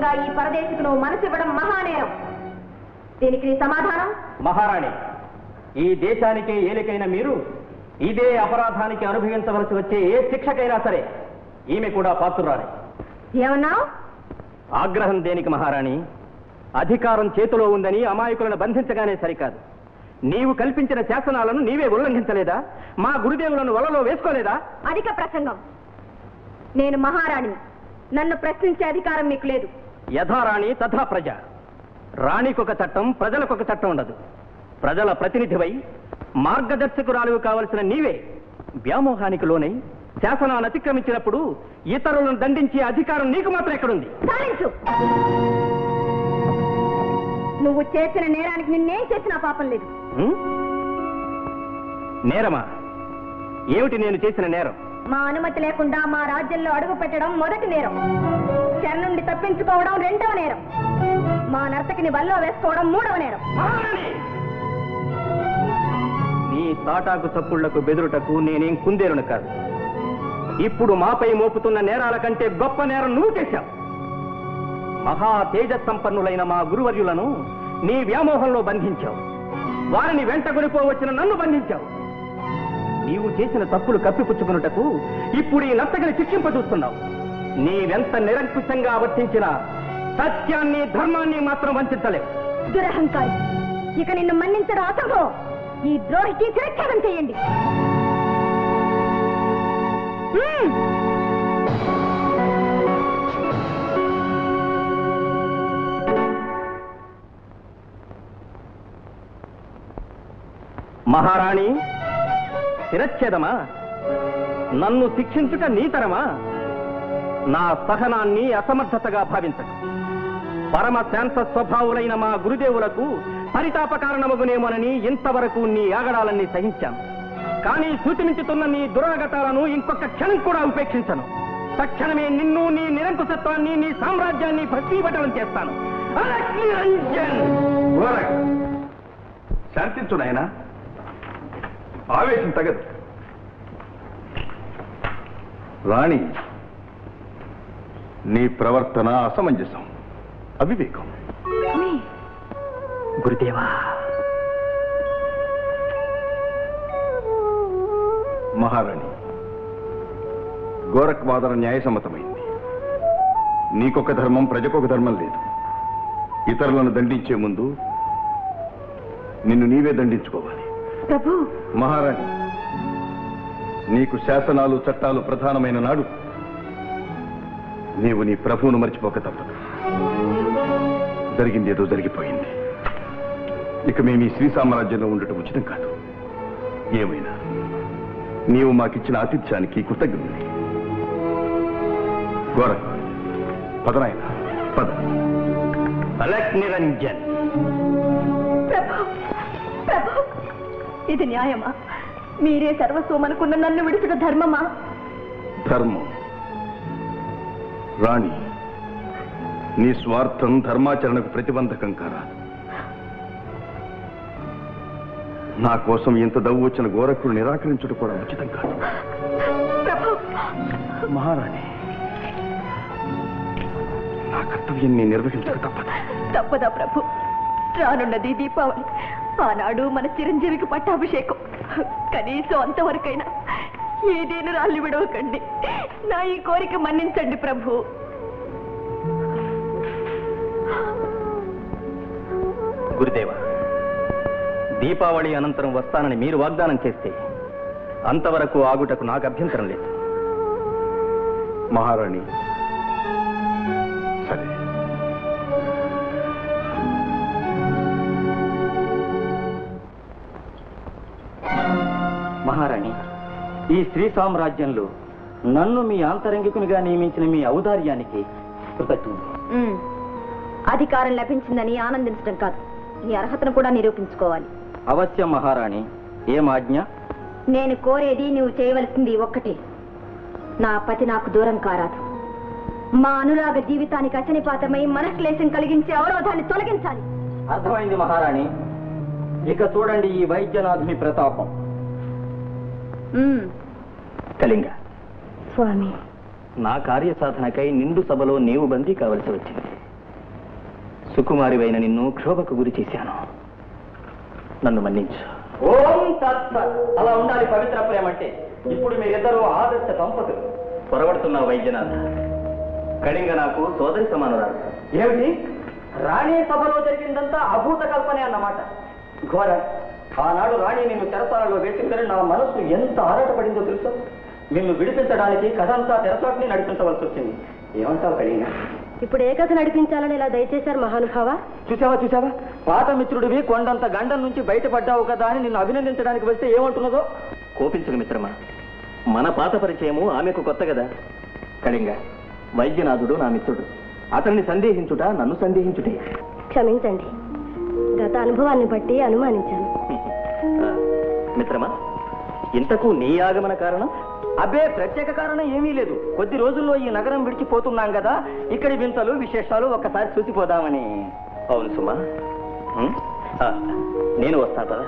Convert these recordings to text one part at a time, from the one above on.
బలవంతంగా ఈ పరదేశికును మనసు ఇవ్వడం మహానేరం. దీనికి సమాధానం? మహారాణి, ఈ దేశానికి ఏలికైన మీరు ఇదే అపరాధానికి అనుభవించవలసి వచ్చే ఏ శిక్షకైనా సరే ఈమె కూడా పాత్రురాలి. ఏమన్నావు? ఆగ్రహం దేనికి మహారాణి? అధికారం చేతిలో ఉందని అమాయకులను బంధించగానే సరికాదు, నీవు కల్పించిన శాసనాలను నీవే ఉల్లంఘించలేదా? మా గురుదేవులను వలలో వేసుకోలేదా? అధిక ప్రసంగం. నేను మహారాణి, నన్ను ప్రశ్నించే అధికారం మీకు లేదు. యథారాణి తథా ప్రజ. రాణికొక చట్టం, ప్రజలకొక చట్టం ఉండదు. ప్రజల ప్రతినిధివై మార్గదర్శకురాలు కావలసిన నీవే వ్యామోహానికి లోనై శాసనాన్ని అతిక్రమించినప్పుడు ఇతరులను దండించే అధికారం నీకు మాత్రం ఎక్కడుంది? నువ్వు చేసిన నేరానికి నిన్నేం చేసినా పాపం లేదు. నేరమా? ఏమిటి నేను చేసిన నేరం? మా అనుమతి లేకుండా మా రాజ్యంలో అడుగు పెట్టడం మొదటి నేరం. చెర నుండి తప్పించుకోవడం రెండవ నేరం. మా నర్తకిని వల్లో వేసుకోవడం మూడవ నేరం. నీ తాటాకు చప్పుళ్లకు బెదురుటకు నేనేం కుందేరును కాదు. ఇప్పుడు మాపై మోపుతున్న నేరాల కంటే గొప్ప నేరం నువ్వు చేశావు. మహా తేజ సంపన్నులైన మా గురువర్యులను నీ వ్యామోహంలో బంధించావు. వారిని వెంట కొనిపోవచ్చిన నన్ను బంధించావు. నీవు చేసిన తప్పులు కప్పిపుచ్చుకున్నటకు ఇప్పుడు ఈ నర్తకిని శిక్షింపజూస్తున్నావు. నీవెంత నిరంకుశంగా వర్తించినా సత్యాన్ని ధర్మాన్ని మాత్రం వంచలేవు. దురహంకారి, ఇక నిన్ను మన్నించడం అసంభవం. ఈ ద్రోహికి శిరచ్ఛేదం చేయండి. మహారాణి, శిరచ్ఛేదమా? నన్ను శిక్షించుట నీతరమా? నా సహనాన్ని అసమర్థతగా భావించదు. పరమ శాంత స్వభావులైన మా గురుదేవులకు పరితాప కారణమగునేమోనని ఇంతవరకు నీ ఆగడాలన్నీ సహించాను. కానీ సూచించుతున్న నీ దురాగతాలను ఇంకొక క్షణం కూడా ఉపేక్షించను. తక్షణమే నిన్ను, నీ నిరంకుశత్వాన్ని, నీ సామ్రాజ్యాన్ని భస్మీపటం చేస్తాను. శాంతించు నాయనా, ఆవేశం తగదు. రాణి, నీ ప్రవర్తన అసమంజసం, అవివేకం. గురుదేవా, మహారాణి, గోరఖ్ వాదన న్యాయసమ్మతమైంది. నీకొక ధర్మం, ప్రజకొక ధర్మం లేదు. ఇతరులను దండించే ముందు నిన్ను నీవే దండించుకోవాలి. ప్రభు. మహారాణి, నీకు శాసనాలు చట్టాలు ప్రధానమైన నాడు నీవు నీ ప్రభువును మర్చిపోక తప్పదు. జరిగింది ఏదో జరిగిపోయింది. ఇక మేము ఈ శ్రీ సామ్రాజ్యంలో ఉండటం ఉచితం కాదు. ఏమైనా నీవు మాకిచ్చిన ఆతిథ్యానికి కృతజ్ఞుని. గోరఖ్, పదనాయన పద. అలక్ నిరంజన్. ఇది న్యాయమా? మీరే సర్వస్వం అనుకున్న నన్ను విడుచుట ధర్మమా? ధర్మం రాణి, నీ స్వార్థం ధర్మాచరణకు ప్రతిబంధకం కారా. నా కోసం ఇంత దవ్వు వచ్చిన గోరఖుడు నిరాకరించుట కూడా ఉచితం కాదు. మహారాణి, నా కర్తవ్యాన్ని నిర్వహించక తప్పదు. తప్పదా ప్రభు? రానున్నది దీపావళి. ఆనాడు మన చిరంజీవికి పట్టాభిషేకం. కనీసం అంతవరకైనా ఏదేను రాళ్ళు విడవకండి. నా ఈ కోరిక మన్నించండి ప్రభు. గురుదేవ, దీపావళి అనంతరం వస్తానని మీరు వాగ్దానం చేస్తే అంతవరకు ఆగుటకు నాకు అభ్యంతరం లేదు. మహారాణి, సరే. మహారాణి, ఈ శ్రీ సామ్రాజ్యంలో నన్ను మీ ఆంతరంగికునిగా నియమించిన మీ ఔదార్యానికి కృతజ్ఞతలు. అధికారం లభించిందని ఆనందించడం కాదు, నీ అర్హతను కూడా నిరూపించుకోవాలి. అవశ్యం మహారాణి. ఏం ఆజ్ఞ? నేను కోరేది నువ్వు చేయవలసింది ఒక్కటే. నా పతి నాకు దూరం కారాదు. మా అనురాగ జీవితానికి అచనిపాతమై మనక్లేశం కలిగించే అవరోధాన్ని తొలగించాలి. అర్థమైంది మహారాణి. ఇక చూడండి ఈ వైద్యనాథుని ప్రతాపం. కళింగ స్వామి, నా కార్యసాధనకై నిండు సభలో నీవు బందీ కావలసి వచ్చింది. సుకుమారివైన నిన్ను క్షోభకు గురి చేశాను. నన్ను మన్నించు. ఓం తత్సత్. అలా ఉండాలి పవిత్ర ప్రేమ అంటే. ఇప్పుడు మీరిద్దరూ ఆదర్శ దంపతులు. పొరబడుతున్న వైద్యనాథ, కళింగ నాకు సోదరి సమానురాలు. ఏమిటి? రాణి సభలో జరిగిందంతా అభూత కల్పనే అన్నమాట. ఘోర. ఆనాడు రాణి నిన్ను చెరసాలలో వేసిందని నా మనస్సు ఎంత ఆరాటపడిందో తెలుసా? నిన్ను విడిపించడానికి కథంతా తెరచాటుని నడిపించవలసి వచ్చింది. ఏమంటావు కళింగ? ఇప్పుడు ఏ కథ నడిపించాలని ఇలా దయచేశారు మహానుభావ? చూసావా పాత మిత్రుడివి కొండంత గండం నుంచి బయటపడ్డావు కదా అని నిన్ను అభినందించడానికి వస్తే ఏమంటున్నదో. కోపించకు మిత్రమా, మన పాత పరిచయము ఆమెకు కొత్త కదా. కళింగ, వైద్యనాథుడు నా మిత్రుడు. అతన్ని సందేహించుట నన్ను సందేహించుటే. క్షమించండి, గత అనుభవాన్ని బట్టి అనుమానించాను. మిత్రమా, ఇంతకు నీ ఆగమన కారణం? అబ్బే, ప్రత్యేక కారణం ఏమీ లేదు. కొద్ది రోజుల్లో ఈ నగరం విడిచిపోతున్నాం కదా, ఇక్కడి వింతలు విశేషాలు ఒక్కసారి చూసిపోదామని. అవును సుమా, నేను వస్తా కదా.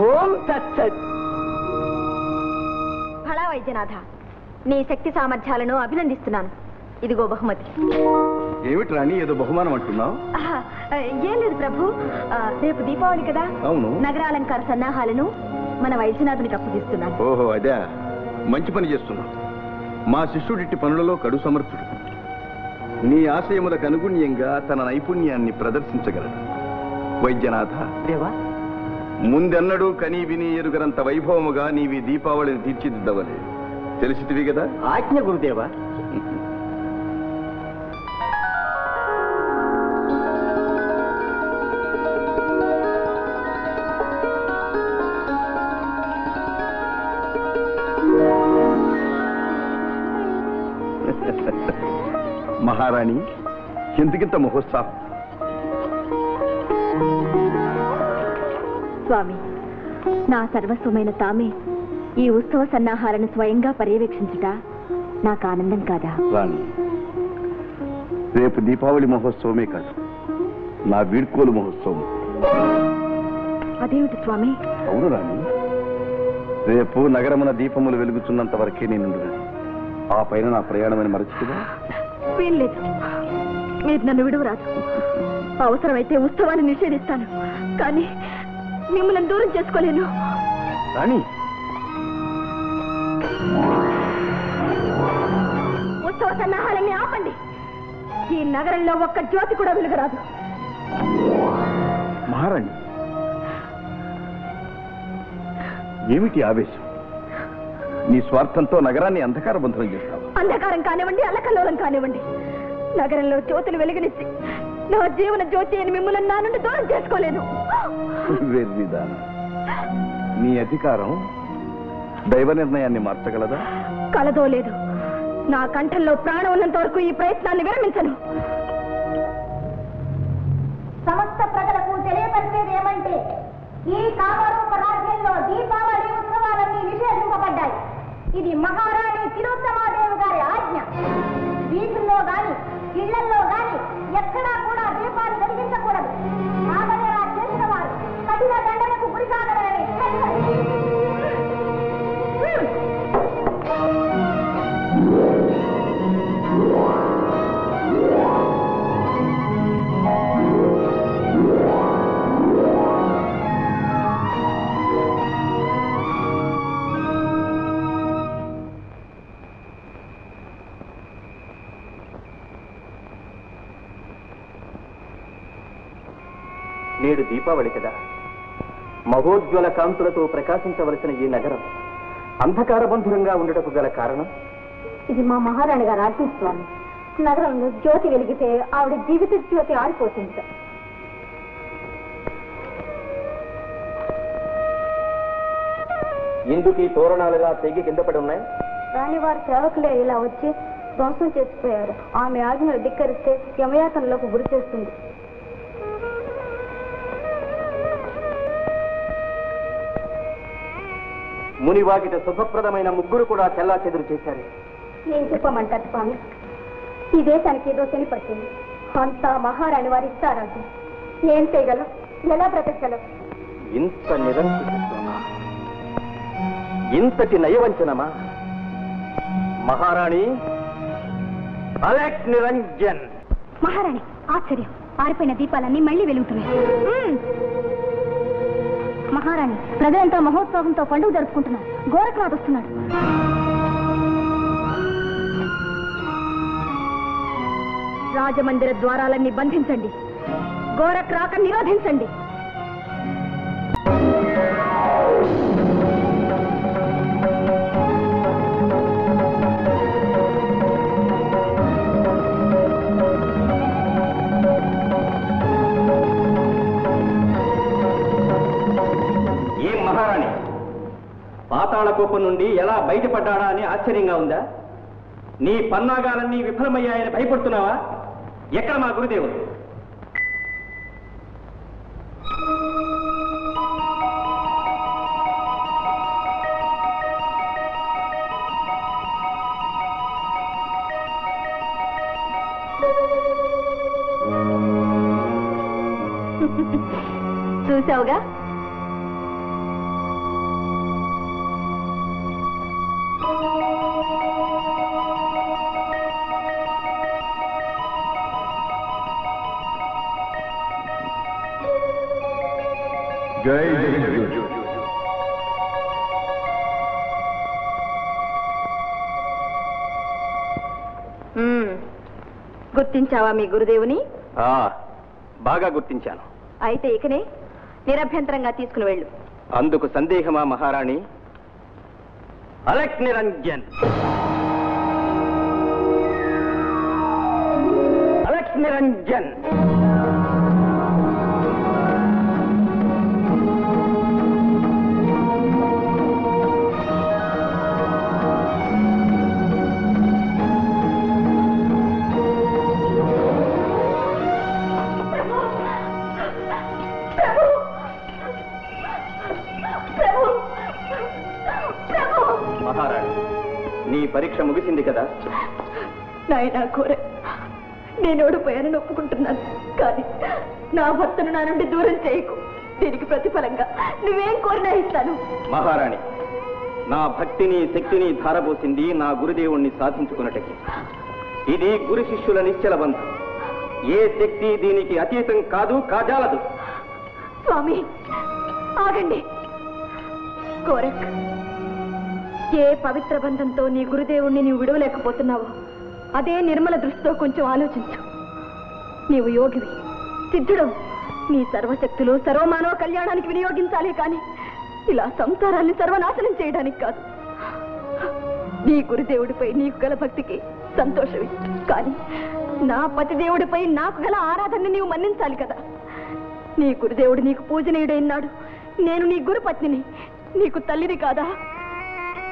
ఓం తత్సత్. ఫళా వైద్యనాథ, నీ శక్తి సామర్థ్యాలను అభినందిస్తున్నాను. ఇదిగో బహుమతి. ఏమిటి రాణి, ఏదో బహుమానం అంటున్నావు? ఏం లేదు ప్రభు, రేపు దీపావళి కదా. అవును. నగరాలంకార సన్నాహాలను మన వైద్యనాథునికి అప్పగిస్తున్నాను. ఓహో, అదే. మంచి పని చేస్తున్నావు. మా శిష్యుడిట్టి పనులలో కడు సమర్థుడు. నీ ఆశయములకు అనుగుణ్యంగా తన నైపుణ్యాన్ని ప్రదర్శించగలడు. వైద్యనాథ, దేవా, ముందెన్నడూ కనీ విని ఎరుగనంత వైభవముగా నీవి దీపావళిని తీర్చిదిద్దవలే. తెలిసితివి కదా? ఆజ్ఞ గురుదేవా. మహారాణి, ఎందుకింత మహోత్సాహం? స్వామి, నా సర్వస్వమైన తామే ఈ ఉత్సవ సన్నాహాలను స్వయంగా పర్యవేక్షించుట నాకు ఆనందం కాదా? రాణి, రేపు దీపావళి మహోత్సవమే కాదు, నా వీడ్కోలు మహోత్సవం. అదేమిటి స్వామి? అవును రాణి, రేపు నగరమున దీపములు వెలుగుతున్నంత వరకే నేను. ఆ పైన నా ప్రయాణమని మరచిగా వీల్లేదు. మీరు నన్ను విడువరాదు. అవసరమైతే ఉత్సవాన్ని నిషేధిస్తాను, కానీ మిమ్మల్ని దూరం చేసుకోలేను. రాణి, ఉత్సవ సన్నాహాలన్నీ ఆపండి. ఈ నగరంలో ఒక్క జ్యోతి కూడా వెలుగరాదు. మహారాణి, ఏమిటి ఆవేశం? నీ స్వార్థంతో నగరాన్ని అంధకార బంధనం చేస్తావు. అంధకారం కానివ్వండి, అల్లకల్లోలం కానివ్వండి, నగరంలో జ్యోతులు వెలుగునిచ్చి నా జీవన జ్యోతి అని మిమ్మల్ని నా నుండి దూరం చేసుకోలేను. నీ అధికారం దైవ నిర్ణయాన్ని మార్చగలదా? కలదో లేదు, నా కంఠంలో ప్రాణం ఉన్నంత వరకు ఈ ప్రయత్నాన్ని విరమించను. సమస్త ప్రజలకు తెలియపరిచేది ఏమంటే, ఈ కామరూప రాజ్యంలో దీపావళి ఉత్సవాలన్నీ నిషేధింపబడ్డాయి. ఇది మహారాణి తిలోత్తమాదేవి గారి ఆజ్ఞ. వీధుల్లో గాని ఇళ్లలో గాని ఎక్కడా కూడా దీపాలు వెలిగించకూడదు. ఆగలేలా చేసిన వారు కఠిన దండనకు గురి కాగలరని నేడు దీపావళి కదా. మహోజ్వల కాంతులతో ప్రకాశించవలసిన ఈ నగరం అంధకార బంధురంగా ఉండటకు గల కారణం? ఇది మా మహారాణి గారు ఆశిస్తోంది. నగరంలో జ్యోతి వెలిగితే ఆవిడ జీవిత జ్యోతి ఆరిపోతుంది. ఎందుకు ఈ తోరణాలుగా తెగి కింద పడి ఉన్నాయి? రాణి వారి సేవకులే ఇలా వచ్చి ధ్వంసం చేసిపోయారు. ఆమె ఆజ్ఞలు ధిక్కరిస్తే యమయాతనలోకి గురి చేస్తుంది. మునివాకిట శుభప్రదమైన ముగ్గురు కూడా చెల్లా చెదురు చేశారు. ఏం చెప్పమంటారు స్వామి? ఈ దేశానికి ఏదో శని పట్టింది. అంతా మహారాణి వారి ఇస్తారంటే ఏం చేయగలం, ఎలా బ్రతకగలం? ఇంత నిరంకుశత్వమా, ఇంతటి నయవంచనమా? మహారాణి అలెక్స్ నిరంజన్. మహారాణి, ఆశ్చర్యం, ఆరిపోయిన దీపాలన్నీ మళ్ళీ వెలుగుతున్నాయి. మహారాణి, ప్రజలంతా మహోత్సవంతో పండుగ జరుపుకుంటున్నారు. గోరఖనాథ్ వస్తున్నాడు. రాజమందిర ద్వారాలన్నీ బంధించండి, గోరఖ్ నిరోధించండి. ఏం మహారాణి, పాతాళ కోపం నుండి ఎలా బయటపడ్డాడా అని ఆశ్చర్యంగా ఉందా? నీ పన్నాగాలన్నీ విఫలమయ్యాయని భయపడుతున్నావా? ఎక్కడ మా గురుదేవుడు? చూసావుగా, జై జగద్గురు. గుర్తించావా మీ గురుదేవుని? బాగా గుర్తించాను. అయితే ఇకనే నిరభ్యంతరంగా తీసుకుని వెళ్ళు. అందుకు సందేహమా మహారాణి? Alex Niranjan, Alex Niranjan. మహారాణి, నీ పరీక్ష ముగిసింది కదా? నాయనా కోరే, నేను ఓడిపోయానని ఒప్పుకుంటున్నాను, కానీ నా భర్తను నా నుండి దూరం చేయకు. దీనికి ప్రతిఫలంగా నువ్వేం కోరినా ఇస్తాను. మహారాణి, నా భక్తిని శక్తిని ధారపోసింది నా గురుదేవుణ్ణి సాధించుకున్నటకి. ఇది గురు శిష్యుల నిశ్చల బంధం. ఏ శక్తి దీనికి అతీతం కాదు, కాజాలదు. స్వామి, ఆగండి. కోరక్, ఏ పవిత్ర బంధంతో నీ గురుదేవుణ్ణి నీవు విడవలేకపోతున్నావో అదే నిర్మల దృష్టితో కొంచెం ఆలోచించు. నీవు యోగివి, సిద్ధుడవు. నీ సర్వశక్తులు సర్వమానవ కళ్యాణానికి వినియోగించాలి, కానీ ఇలా సంసారాన్ని సర్వనాశనం చేయడానికి కాదు. నీ గురుదేవుడిపై నీకు గల భక్తికి సంతోషమే, కానీ నా పతిదేవుడిపై నాకు గల ఆరాధనని నీవు మన్నించాలి కదా. నీ గురుదేవుడు నీకు పూజనీయుడైనాడు. నేను నీ గురుపత్నిని, నీకు తల్లిని కాదా?